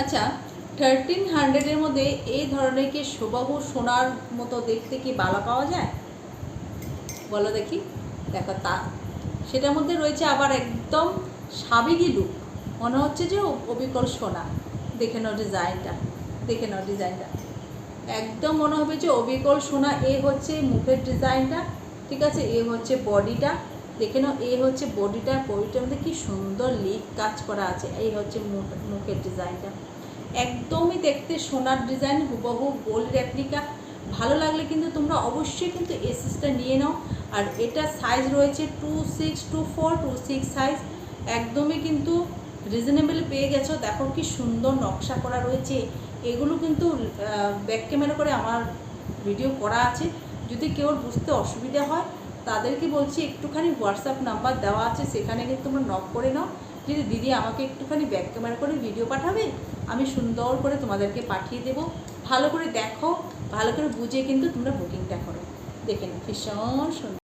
আচ্ছা, 1300-এর মধ্যে এই ধরনের কি শোবাহু সোনার মতো দেখতে কি বালা পাওয়া যায়? বলো দেখি। দেখো তা সেটার মধ্যে রয়েছে আবার একদম সাবেকি লুক, মনে হচ্ছে যে অবিকল সোনা। দেখে নাও ডিজাইনটা, দেখে নাও ডিজাইনটা, একদম মনে হবে যে অবিকল সোনা। এ হচ্ছে মুখের ডিজাইনটা, ঠিক আছে? এ হচ্ছে বডিটা, দেখে নাও। এ হচ্ছে বডিটার মধ্যে কি সুন্দর লিক কাজ করা আছে। এই হচ্ছে মুখের ডিজাইনটা, একদমই দেখতে সোনার ডিজাইন, হুবহু গোল্ড রেপ্লিকা। ভালো লাগলে কিন্তু তোমরা অবশ্যই কিন্তু এসএসটা নিয়ে নাও। আর এটা সাইজ রয়েছে 26, 24, 26 সাইজ, একদমই কিন্তু রিজনেবল পেয়ে গেছো। দেখো কি সুন্দর নকশা করা রয়েছে। এগুলো কিন্তু ব্যাক ক্যামেরা করে আমার ভিডিও করা আছে, যদি কেউ বুঝতে অসুবিধা হয় তাদেরকে বলছি একটুখানি হোয়াটসঅ্যাপ নাম্বার দেওয়া আছে, সেখানে কিন্তু তোমরা নক করে নাও। যদি দিদি আমাকে একটুখানি ব্যাক ক্যামেরা করে ভিডিও পাঠাবে, আমি সুন্দর করে তোমাদেরকে পাঠিয়ে দেবো। ভালো করে দেখো, ভালো করে বুঝে কিন্তু তোমরা বুকিংটা করো। দেখে নাও ভীষণ সুন্দর।